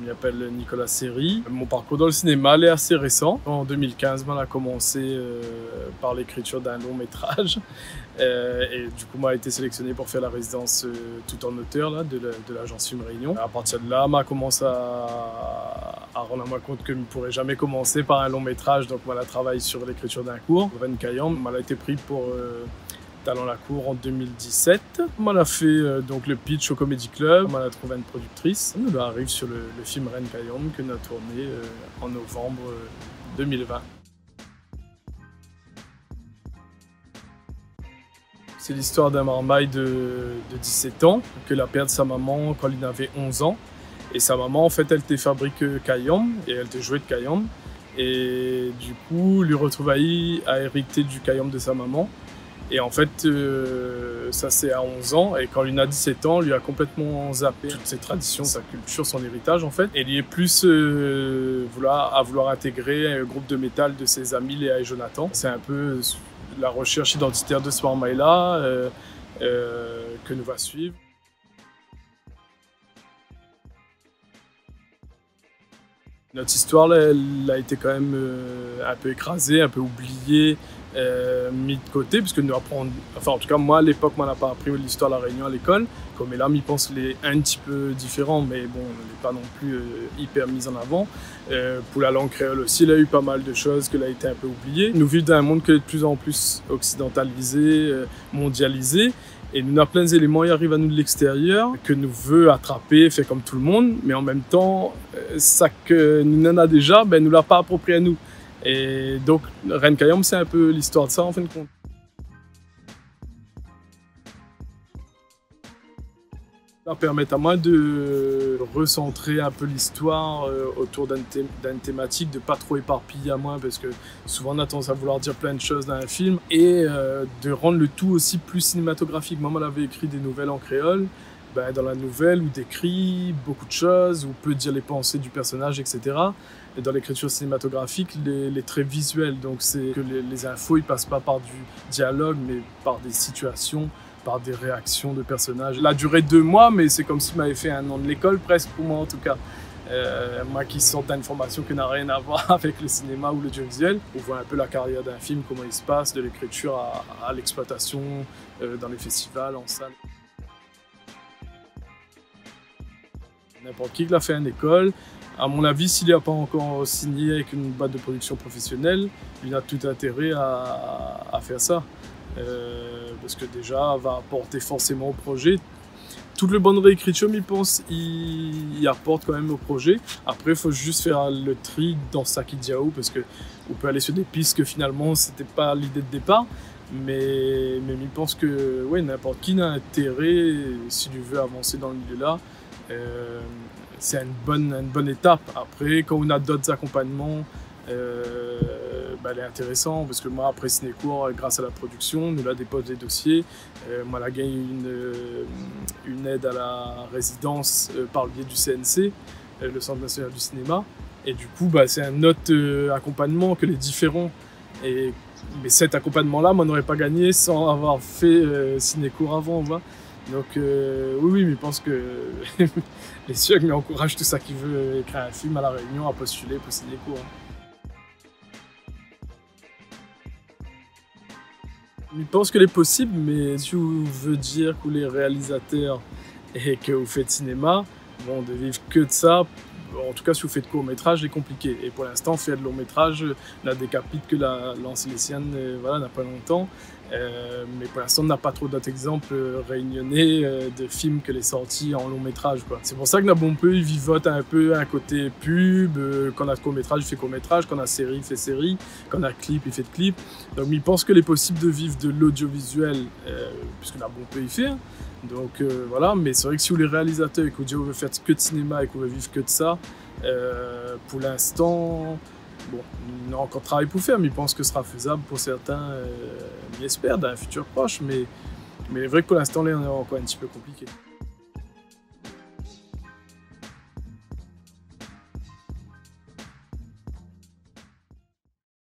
Je m'appelle Nicolas Seri. Mon parcours dans le cinéma est assez récent. En 2015, on a commencé par l'écriture d'un long métrage. Et du coup, m'a été sélectionné pour faire la résidence tout en auteur là, de l'agence Film Réunion. À partir de là, m'a commencé à rendre compte que je ne pourrais jamais commencer par un long métrage. Donc, on a travaillé sur l'écriture d'un court. Ren Kayam m'a été pris pour Talent la cour en 2017. On a fait donc le pitch au Comedy Club. On a trouvé une productrice. On arrive sur le film Ren Kayam que nous avons tourné en novembre 2020. C'est l'histoire d'un marmaille de 17 ans que a perdu sa maman quand il avait 11 ans. Et sa maman, en fait, elle était fabrique Kayam et elle était jouée de Kayam. Et du coup, lui retrouvailles a hérité du Kayam de sa maman. Et en fait, ça c'est à 11 ans, et quand il a 17 ans, lui a complètement zappé toutes ses traditions, sa culture, son héritage en fait. Et il est plus à vouloir intégrer un groupe de métal de ses amis Léa et Jonathan. C'est un peu la recherche identitaire de ce marmaille-là que nous va suivre. Notre histoire, elle a été quand même un peu écrasée, un peu oubliée, mis de côté, puisque nous apprenons, enfin en tout cas moi à l'époque, on n'a pas appris l'histoire de la Réunion à l'école. Comme là, je pense qu'il est un petit peu différent, mais bon, il n'est pas non plus hyper mis en avant. Pour la langue créole aussi, il a eu pas mal de choses qu'il a été un peu oublié. Nous vivons dans un monde qui est de plus en plus occidentalisé, mondialisé. Et nous avons plein d'éléments qui arrivent à nous de l'extérieur, que nous veut attraper, faire comme tout le monde, mais en même temps, ça que nous en a déjà, ben, nous ne l'a pas approprié à nous. Et donc, Ren Kayam, c'est un peu l'histoire de ça, en fin de compte. Ça permet à moi de recentrer un peu l'histoire autour d'une thématique, de pas trop éparpiller à moi, parce que souvent on a tendance à vouloir dire plein de choses dans un film, et de rendre le tout aussi plus cinématographique. Moi, on avait écrit des nouvelles en créole. Ben, dans la nouvelle, où décrit beaucoup de choses, où on peut dire les pensées du personnage, etc. Et dans l'écriture cinématographique, les traits visuels, donc c'est que les infos ils passent pas par du dialogue, mais par des situations, par des réactions de personnages. Elle a duré 2 mois, mais c'est comme si m'avait fait 1 an de l'école, presque pour moi en tout cas. Moi qui sors d'une formation qui n'a rien à voir avec le cinéma ou l'audiovisuel, on voit un peu la carrière d'un film, comment il se passe, de l'écriture à l'exploitation, dans les festivals, en salle. N'importe qui l'a fait en école. À mon avis, s'il n'a pas encore signé avec une boîte de production professionnelle, il a tout intérêt à faire ça. Parce que déjà, va apporter forcément au projet. Toute le bonne réécriture, je pense, il apporte quand même au projet. Après, il faut juste faire le tri dans Sakidiao, parce qu'on peut aller sur des pistes que finalement, c'était pas l'idée de départ. Mais je pense que ouais, n'importe qui n'a intérêt, s'il veut avancer dans le milieu-là, c'est une bonne étape. Après, quand on a d'autres accompagnements, elle est intéressant, parce que moi, après Cinécourt, grâce à la production, nous la dépose des dossiers. Moi, j'ai gagné une aide à la résidence par le biais du CNC, le Centre national du cinéma. Et du coup, c'est un autre accompagnement que les différents. Mais cet accompagnement-là, moi, n'aurais pas gagné sans avoir fait Cinécourt avant. Donc oui, mais je pense que les SUG encouragent tout ça qui veut écrire un film à La Réunion à postuler pour Cinécourt. Je pense que c'est possible, mais si vous voulez dire que les réalisateurs et que vous faites cinéma, bon, de vivre que de ça, en tout cas si vous faites court-métrage, c'est compliqué. Et pour l'instant, faire de long-métrage, on a des chapitres que la Silesiane n'a pas longtemps. Mais pour l'instant, on n'a pas trop d'autres exemples réunionnais de films que les sorties en long métrage. C'est pour ça que Nabompeu, il vivote un peu un côté pub. Quand on a court-métrage, il fait court-métrage. Quand on a série, il fait série. Quand on a clip, il fait de clip. Donc, il pense qu'il est possible de vivre de l'audiovisuel, puisque Nabompeu, il fait. Donc, voilà. Mais c'est vrai que si vous les réalisateurs et que vous veut faire que de cinéma et que vous veut vivre que de ça, pour l'instant, bon, on a encore travail pour faire, mais je pense que ce sera faisable pour certains, j'espère, dans un futur proche. Mais c'est vrai que pour l'instant, là, on est encore un petit peu compliqué.